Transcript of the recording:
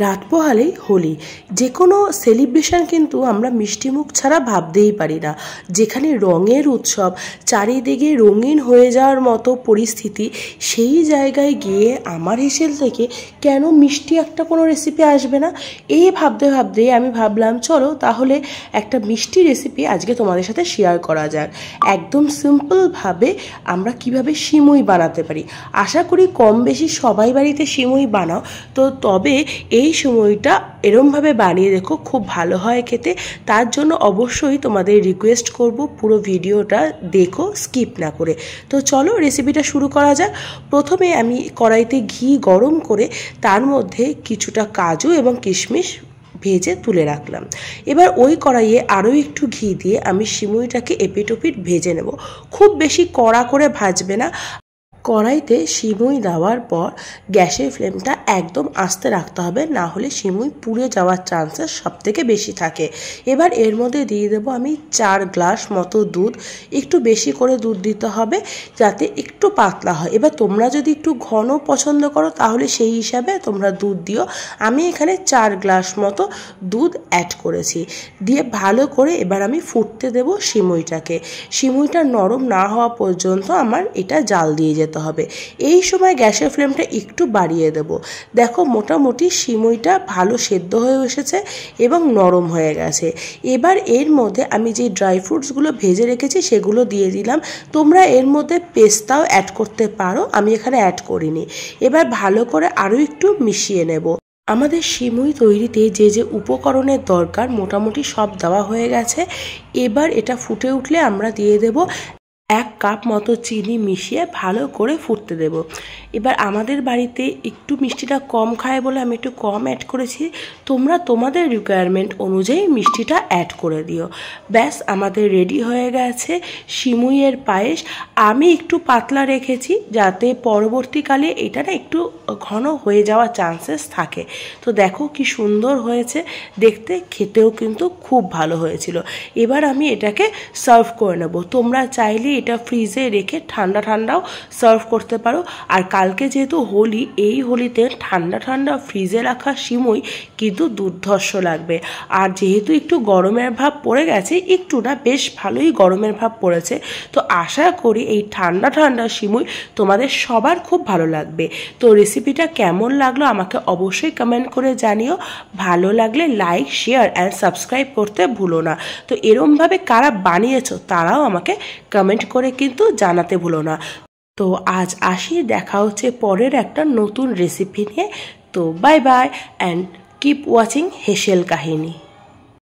রাত পোহালেই হোলি, যে কোনো সেলিব্রেশন কিন্তু আমরা মিষ্টিমুখ ছাড়া ভাবতেই পারি না। যেখানে রঙের উৎসব, চারিদিকে রঙিন হয়ে যাওয়ার মতো পরিস্থিতি, সেই জায়গায় গিয়ে আমার হেসেল থেকে কেন মিষ্টি একটা কোনো রেসিপি আসবে না, এই ভাবতে ভাবতেই আমি ভাবলাম চলো তাহলে একটা মিষ্টি রেসিপি আজকে তোমাদের সাথে শেয়ার করা যাক। একদম সিম্পলভাবে আমরা কিভাবে সিমুই বানাতে পারি। আশা করি কম বেশি সবাই বাড়িতে সিমুই বানাও, তো তবে এই সময়টা এরমভাবে বানিয়ে দেখো, খুব ভালো হয় খেতে। তার জন্য অবশ্যই তোমাদের রিকোয়েস্ট করব পুরো ভিডিওটা দেখো, স্কিপ না করে। তো চলো রেসিপিটা শুরু করা যাক। প্রথমে আমি কড়াইতে ঘি গরম করে তার মধ্যে কিছুটা কাজু এবং কিশমিশ ভেজে তুলে রাখলাম। এবার ওই কড়াইয়ে আরও একটু ঘি দিয়ে আমি সিমুইটাকে এপিট ওপিট ভেজে নেব। খুব বেশি কড়া করে ভাজবে না। কড়াইতে সিমুই দেওয়ার পর গ্যাসের ফ্লেমটা একদম আস্তে রাখতে হবে, না হলে সিমুই পুড়ে যাওয়ার চান্সেস সবথেকে বেশি থাকে। এবার এর মধ্যে দিয়ে দেবো আমি 4 গ্লাস মতো দুধ। একটু বেশি করে দুধ দিতে হবে যাতে একটু পাতলা হয়। এবার তোমরা যদি একটু ঘন পছন্দ করো তাহলে সেই হিসাবে তোমরা দুধ দিও। আমি এখানে 4 গ্লাস মতো দুধ অ্যাড করেছি। দিয়ে ভালো করে এবার আমি ফুটতে দেবো সিমুইটাকে। সিমুইটা নরম না হওয়া পর্যন্ত আমার এটা জাল দিয়ে যেতে হবে। এই সময় গ্যাসের ফ্লেমটা একটু বাড়িয়ে দেব। দেখো মোটামুটি সিমুইটা ভালো সেদ্ধ হয়ে এসেছে এবং নরম হয়ে গেছে। এবার এর মধ্যে আমি যে ড্রাই ফ্রুটসগুলো ভেজে রেখেছি সেগুলো দিয়ে দিলাম। তোমরা এর মধ্যে পেস্তাও অ্যাড করতে পারো, আমি এখানে অ্যাড করিনি। এবার ভালো করে আরও একটু মিশিয়ে নেব। আমাদের সিমুই তৈরিতে যে যে উপকরণের দরকার মোটামুটি সব দেওয়া হয়ে গেছে। এবার এটা ফুটে উঠলে আমরা দিয়ে দেব 1 কাপ মতো চিনি মিশিয়ে ভালো করে ফুটতে দেব। এবার আমাদের বাড়িতে একটু মিষ্টিটা কম খায় বলে আমি একটু কম অ্যাড করেছি। তোমরা তোমাদের রিকোয়ারমেন্ট অনুযায়ী মিষ্টিটা অ্যাড করে দিও। ব্যাস আমাদের রেডি হয়ে গেছে সিমুইয়ের পায়েস। আমি একটু পাতলা রেখেছি যাতে পরবর্তীকালে এটা না একটু ঘন হয়ে যাওয়ার চান্সেস থাকে। তো দেখো কি সুন্দর হয়েছে দেখতে, খেতেও কিন্তু খুব ভালো হয়েছিল। এবার আমি এটাকে সার্ভ করে নেব। তোমরা চাইলে এটা ফ্রিজে রেখে ঠান্ডা ঠান্ডাও সার্ভ করতে পারো। আর কালকে যেহেতু হোলি, এই হোলিতে ঠান্ডা ঠান্ডা ফ্রিজে রাখা সিমুই কিন্তু দুর্ধর্ষ লাগবে। আর যেহেতু একটু গরমের ভাব পড়ে গেছে, একটু না বেশ ভালোই গরমের ভাব পড়েছে, তো আশা করি এই ঠান্ডা ঠান্ডা সিমুই তোমাদের সবার খুব ভালো লাগবে। তো রেসিপিটা কেমন লাগলো আমাকে অবশ্যই কমেন্ট করে জানিও। ভালো লাগলে লাইক, শেয়ার অ্যান্ড সাবস্ক্রাইব করতে ভুলো না। তো এরমভাবে কারা বানিয়েছো তারাও আমাকে কমেন্ট করে কিন্তু জানাতে ভুলো না। তো আজ আসি, দেখা হচ্ছে পরের একটা নতুন রেসিপি নিয়ে। তো bye bye and keep watching হেসেল কাহিনী।